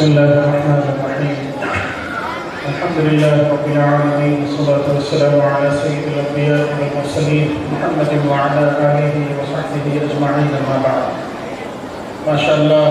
بسم الله الرحمن الرحيم الحمد لله رب العالمين والصلاة والسلام على سيد الأنبياء والمرسلين محمد وعلى آله وصحبه أجمعين أما بعد ماشاء اللہ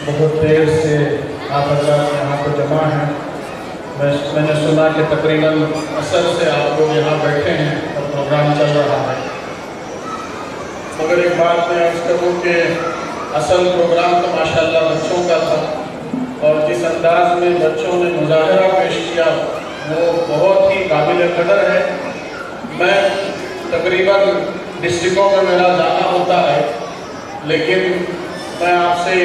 بہت دیر سے آپ حضرات یہاں پر جمع ہیں. میں نے سنا کہ تقریباً عصر سے آپ لوگ یہاں بیٹھے ہیں اور پروگرام چل رہا ہے. مگر ایک بات میں عرض کروں کہ اصل پروگرام تو ماشاءاللہ بچوں کا تھا اور جس انداز میں بچوں نے مظاہرہ پیش کیا وہ بہت ہی قابل قدر ہے. میں تقریباً ڈسٹرکوں میں میرا جانا ہوتا ہے لیکن میں آپ سے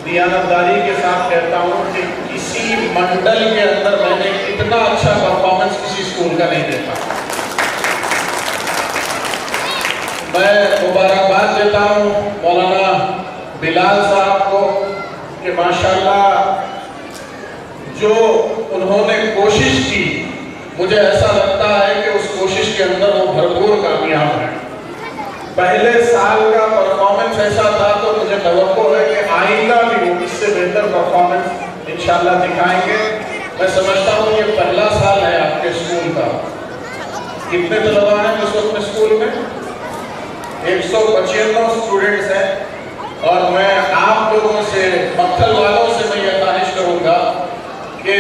دیانتداری کے ساتھ کہتا ہوں کہ کسی منڈل کے اندر میں نے اتنا اچھا پرفارمنس کسی اسکول کا نہیں دیکھا. میں مبارکباد دیتا ہوں مولانا بلال صاحب کو کہ ماشاءاللہ جو انہوں نے کوشش کی مجھے ایسا لگتا ہے کہ اس کوشش کے اندر وہ بھرپور کامیاب ہیں. پہلے سال کا پرفارمنس ایسا تھا تو مجھے توقع ہے کہ آئندہ بھی وہ اس سے بہتر پرفارمنس انشاءاللہ دکھائیں گے. میں سمجھتا ہوں یہ پہلا سال ہے آپ کے اسکول کا. کتنے طلباء ہیں اس وقت اسکول میں؟ 195 اسٹوڈنٹس ہیں اور میں آپ لوگوں سے مکھل والوں سے میں یہ خواہش کروں گا کہ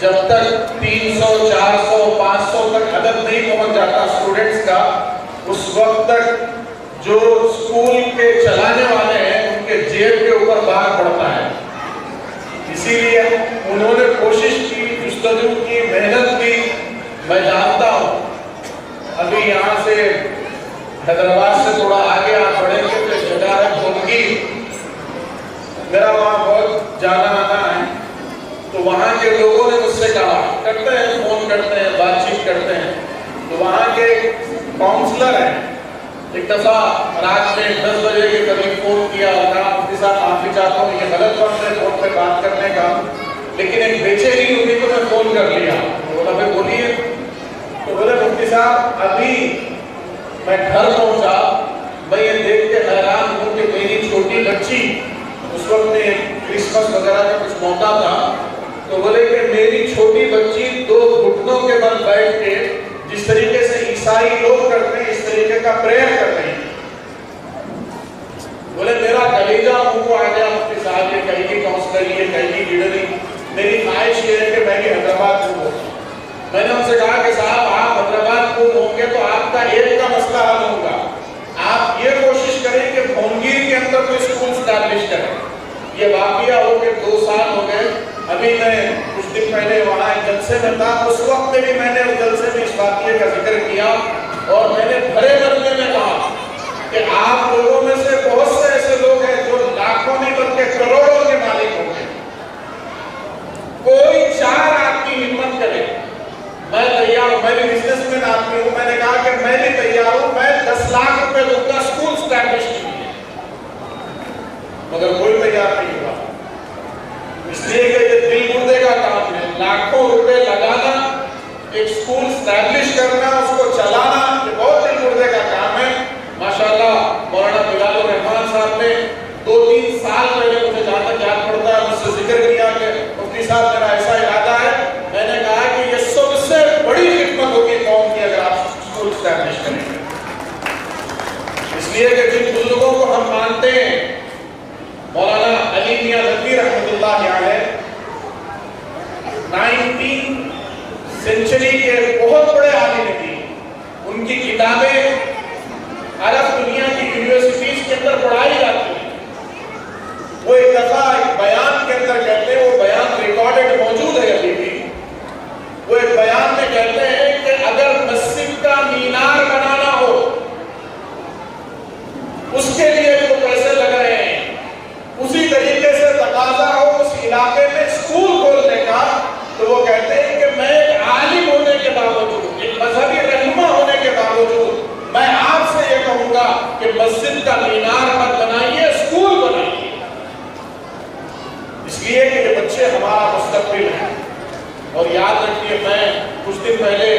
جب تک 300 400 500 تک عدد نہیں پہنچ جاتا اسٹوڈنٹس کا اس وقت تک جو اسکول کے چلانے والے ہیں ان کے جیب کے اوپر بار پڑتا ہے. اسی لیے انہوں نے کوشش کی, جستجو کی, محنت کی. میں جانتا ہوں ابھی یہاں سے حیدرآباد سے تھوڑا آگے آپ پڑھیں گے تو جگہ ہے بھونگی, میرا وہاں بہت جانا آنا ہے. تو وہاں کے لوگوں نے مجھ سے کہا, کرتے ہیں فون کرتے ہیں بات چیت کرتے ہیں, تو وہاں کے کاؤنسلر ہیں ایک دفعہ رات میں 10 بجے کے قریب فون کیا اور کہا مفتی صاحب معافی چاہتا ہوں یہ غلط وقت ہے فون پہ بات کرنے کا, لیکن ایک بے چینی ہوئی تو میں فون کر لیا. تو بولا پھر بولیے. تو بولے مفتی صاحب ابھی میں گھر پہنچا, میں یہ دیکھ کے حیران ہوں کہ میری چھوٹی بچی اس وقت میں کرسمس وغیرہ کا کچھ موقع تھا, تو بولے کہ میری چھوٹی بچی 2 گھٹنوں کے بل بیٹھ کے جس طریقے سے عیسائی لوگ کرتے ہیں اس طریقے کا پریئر کر رہی ہے. بولے میرا کلیجہ منہ کو آ گیا مفتی صاحب, یہ کہیں کی کاؤنسلر, یہ کہیں کی لیڈر. میری خواہش یہ ہے کہ میں بھی حیدرآباد کو ہوں. میں نے ان سے کہا کہ صاحب آپ حیدرآباد کو ہوں گے تو آپ کا ایک کا مسئلہ حل ہوگا. آپ یہ کوشش کریں کہ بھونگیر کے اندر کوئی اسکول اسٹیبلش کریں. یہ واقعہ ہو کے 2 سال ہو گئے. ابھی میں کچھ دن پہلے وہاں ایک جلسے میں تھا, اس وقت میں بھی میں نے اس جلسے میں اس واقعے کا ذکر کیا اور میں نے بھرے مرنے میں کہا کہ آپ لوگوں میں سے بہت سے ایسے لوگ ہیں جو لاکھوں نہیں بلکہ کروڑوں کے مالک ہوں گے. کوئی 4 آدمی ہمت کرے, میں تیار ہوں, میں بھی بزنس مین آدمی ہوں, میں نے کہا کہ میں بھی تیار ہوں, میں 10 لاکھ روپے دوں گا اسکول اسٹیبلش کے لیے. مگر کوئی تیار نہیں ہوا, اس لیے کہ یہ دل مردے کا کام ہے. لاکھوں روپے لگانا, ایک اسکول اسٹیبلش کرنا, اس کو چلانا, یہ بہت دل مردے کا کام ہے. ماشاءاللہ مولانا بلال الرحمان صاحب نے 2-3 سال پہلے مجھے جہاں تک یاد پڑتا ہے مجھ سے ذکر کیا کہ مفتی صاحب میرا ایسا ارادہ ہے. میں نے کہا کہ یہ سب سے بڑی خدمت ہوگی قوم کی اگر آپ اسکول اسٹیبلش کریں گے. اس لیے کہ جن بزرگوں کو ہم مانتے ہیں, مولانا علی میاں ندوی رحمۃ اللہ علیہ 19th سینچری کے بہت بڑے عالم تھے. ان کی کتابیں عرب دنیا کی یونیورسٹیز کے اندر پڑھائی جاتی ہیں. وہ ایک دفعہ ایک بیان کے اندر کہتے ہیں, وہ بیان ریکارڈڈ موجود ہے ابھی بھی. وہ ایک بیان میں کہتے ہیں کہ اگر مسجد کا مینار بنانا ہو اس کے لیے جو پیسے لگ رہے ہیں اسی طریقے سے تقاضا ہو اس علاقے میں اسکول کھولنے کا, تو وہ کہتے ہیں کہ میں ایک عالم ہونے کے باوجود, ایک مذہبی رہنما ہونے کے باوجود میں آپ سے یہ کہوں گا کہ مسجد کا مینار مت بنائیے, اسکول بنائیے. اس لیے کہ یہ بچے ہمارا مستقبل ہیں. اور یاد رکھیے میں کچھ دن پہلے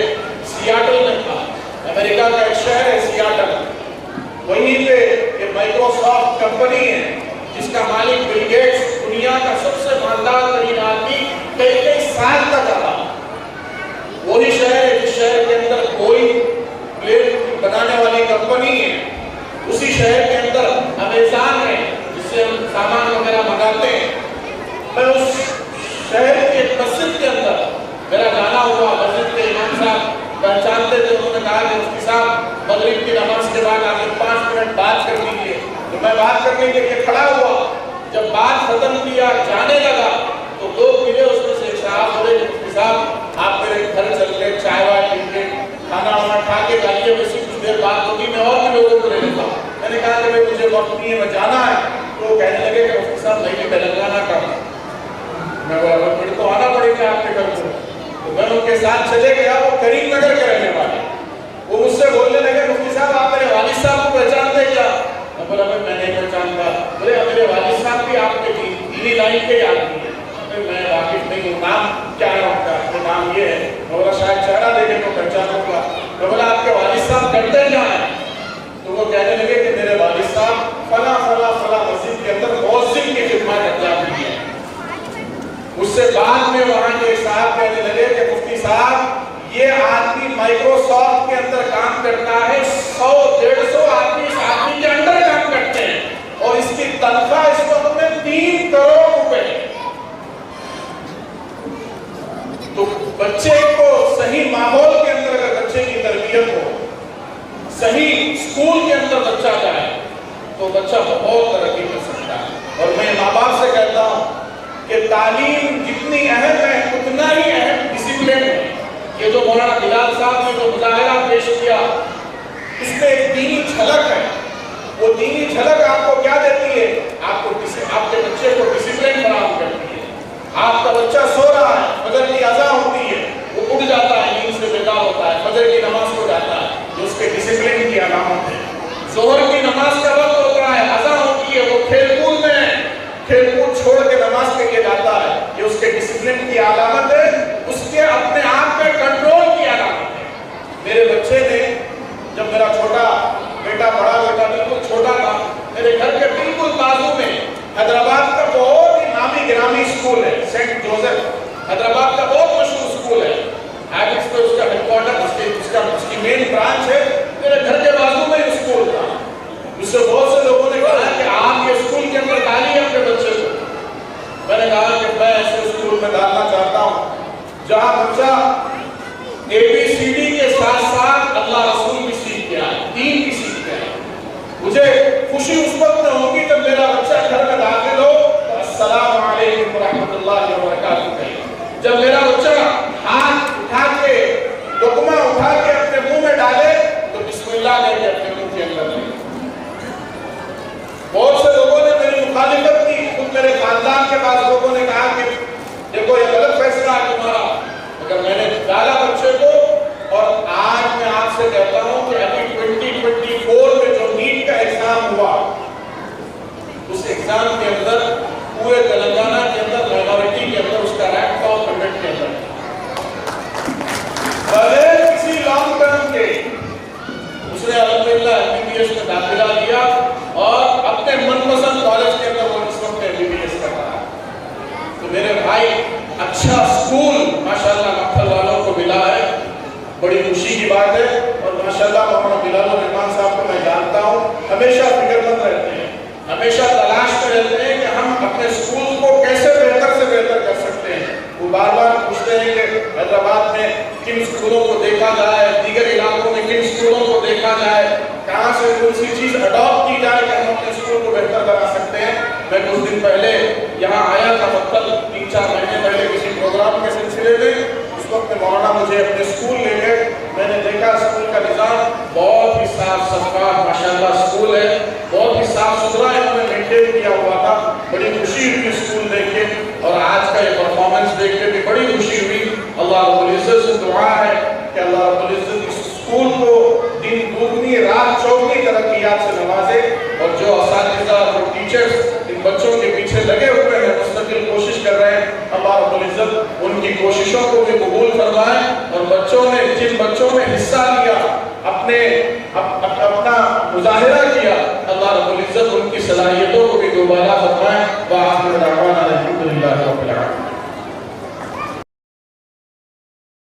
سیاٹل میں تھا, امریکہ کا ایک شہر ہے سیاٹل, وہیں پہ ایک مائکروسافٹ کمپنی ہے جس کا مالک بل گیٹس دنیا دنیا کا سب سے مالدار ترین آدمی کئی کئی سال تک رہا. وہی شہر ہے جس شہر کے اندر کوئی پلیٹ بنانے والی کمپنی ہے, اسی شہر کے اندر امیزان ہے جس سے ہم سامان وغیرہ منگاتے ہیں. میں اس شہر کے مسجد کے اندر میرا جانا ہوا, مسجد کے امام صاحب پہچانتے تھے, انہوں نے کہا کہ مفتی صاحب مغرب کی نماز کے بعد آپ 5 منٹ بات کر لیجیے. تو میں بات کرنے کے لیے کھڑا ہوا. جب بات ختم کیا جانے لگا تو لوگ ملے, اس میں سے ایک صاحب بولے کہ مفتی صاحب آپ میرے گھر چل کے چائے وائے پی کے کھانا وانا کھا کے جائیے, ویسے کچھ دیر بات ہوگی, میں اور بھی لوگوں کو لے لیتا ہوں. میں نے کہا کہ مجھے وقت نہیں ہے, میں جانا ہے. تو وہ کہنے لگے کہ مفتی صاحب میں تلنگانہ کا ہوں. میں بولا پھر تو آنا پڑے گا آپ کے گھر کو. تو میں ان کے ساتھ چلے گیا. وہ کریم نگر کے رہنے والے, وہ مجھ سے بولنے لگے مفتی صاحب آپ میرے والد صاحب کو پہچانتے کیا؟ میں بولا میں نہیں پہچانتا. بولے میرے والد صاحب بھی آپ کے دینی لائن کے آدمی ہیں. میں واقف نہیں ہوں, نام کیا ہے آپ کا؟ تو نام یہ ہے. میں بولا شاید چہرہ دیکھے تو پہچانوں گا. میں بولا آپ کے والد صاحب کرتے کیا ہیں؟ تو وہ کہنے لگے کہ میرے والد صاحب فلاں فلاں فلاں مسجد کے اندر مؤذن کی خدمت انجام دی ہے. اس سے بعد میں وہاں کے صاحب کہنے لگے کہ مفتی صاحب یہ آدمی مائکروسافٹ کے اندر کام کرتا ہے, 100-150 آدمی اس آدمی کے اندر کام کرتے ہیں, اور اس کی تنخواہ اس وقت میں 3 کروڑ روپے. تو بچے کو صحیح ماحول کے اندر اگر بچے کی تربیت ہو, صحیح اسکول کے اندر بچہ جائے تو بچہ بہت ترقی کر سکتا ہے. اور میں ماں باپ سے کہتا ہوں کہ تعلیم جتنی اہم ہے اتنا ہی اہم ڈسپلن ہے. یہ جو مولانا بلال صاحب نے جو مظاہرہ پیش کیا, اس میں ایک دینی جھلک ہے. وہ دینی جھلک آپ کو کیا دیتی ہے؟ آپ کے بچے کو ڈسپلن فراہم کرتی ہے. آپ کا بچہ سو رہا ہے, فجر کی اذان ہوتی ہے, وہ اٹھ جاتا ہے, نیند سے بیدار ہوتا ہے, فجر کی نماز کو جاتا ہے, یہ اس کے ڈسپلن کی علامت ہے. ظہر کی نماز کا وقت ہوتا ہے, اذان ہوتی ہے, وہ کھیل کود میں کھیل کود چھوڑ کے نماز کے لیے جاتا ہے, یہ اس کے ڈسپلن کی علامت ہے, اس کے اپنے آپ پہ کنٹرول کی علامت ہے. میرے بچے نے, جب میرا چھوٹا بیٹا, بڑا بیٹا بالکل چھوٹا تھا, میرے گھر کے بالکل بازو میں حیدرآباد کا بہت ہی نامی گرامی اسکول ہے, سینٹ جوزف, حیدرآباد کا بہت مشہور اسکول ہے. ہیبٹس پہ اس کا ہیڈ کوارٹر, اس کی مین برانچ ہے. میرے گھر کے بازو میں اسکول تھا. اس سے بہت سے لوگوں نے کہا کہ آپ یہ اسکول کے اندر ڈالیے اپنے بچے کو. میں نے کہا کہ میں ایسے اسکول میں ڈالنا چاہتا ہوں جہاں بچہ ABCD کے ساتھ ساتھ اللہ رسول کی سیکھ کے آئے, دین کی سیکھ کے آئے. مجھے خوشی اس وقت میں ہوگی جب میرا بچہ گھر میں داخل ہو تو السلام علیکم ورحمۃ اللہ وبرکاتہ کہے. جب میرا بچہ ہاتھ اٹھا کے, لقمہ اٹھا کے اپنے منہ میں ڈالے تو بسم اللہ لے کے اپنے منہ کے اندر لے. بہت سے لوگوں نے میری مخالفت کی, خود میرے خاندان کے بعض لوگوں نے کہا کہ دیکھو یہ غلط فیصلہ ہے تمہارا, مگر میں نے ڈالا بچے کو. اور آج میں آپ سے کہتا ہوں کہ ابھی 2024 میں جو نیٹ کا ایگزام ہوا, اس ایگزام کے اندر پورے تلنگانہ کے اندر مائنورٹی کے اندر اس کا رینک تھا 100 کے اندر. بغیر کسی لانگ ٹرم کے اس نے الحمدللہ MBBS میں داخلہ لیا, اور اپنے من پسند کالج کے اندر وہ اس وقت MBBS کر رہا ہے. تو میرے بھائی, اچھا اسکول ماشاءاللہ مکھل والوں کو ملا ہے, بڑی خوشی کی بات ہے. اور ماشاءاللہ مولانا بلال الرحمان صاحب کو میں جانتا ہوں, ہمیشہ فکر مند رہتے ہیں, ہمیشہ تلاش میں رہتے ہیں کہ ہم اپنے اسکول کو کیسے بہتر سے بہتر کر سکتے ہیں. وہ بار بار پوچھتے ہیں کہ حیدرآباد میں کن اسکولوں کو دیکھا جائے, دیگر علاقوں میں کن اسکولوں کو دیکھا جائے, کہاں سے کون سی چیز اڈاپٹ کی جائے کہ ہم اپنے اسکول کو بہتر بنا سکتے ہیں. میں کچھ دن پہلے یہاں آیا تھا, مطلب 3-4 مہینے پہلے کسی پروگرام کے سلسلے میں. اس وقت مولانا مجھے اپنے اسکول لے گئے. میں نے دیکھا اسکول کا نظام بہت ہی صاف صفا ماشاءاللہ اسکول ہے, بہت ہی صاف ستھرا انہوں نے مینٹین کیا ہوا تھا. بڑی خوشی ہوئی اسکول دیکھ کے, اور آج کا یہ پرفارمنس دیکھ کے بھی بڑی خوشی ہوئی. اللہ رب العزت سے دعا ہے کہ اللہ رب العزت اس اسکول کو دن دگنی رات چوگنی ترقیات سے نوازے, اور جو اساتذہ اور ٹیچرز ان بچوں کے پیچھے لگے ہوئے ہیں, مستقل کوشش کر رہے ہیں, اللہ رب العزت ان کی کوششوں کو بھی قبول فرمائے. اور بچوں نے, جن بچوں نے حصہ لیا, اپنا مظاہرہ کیا, اللہ رب العزت ان کی صلاحیتوں کو بھی دوبارہ فرمائے.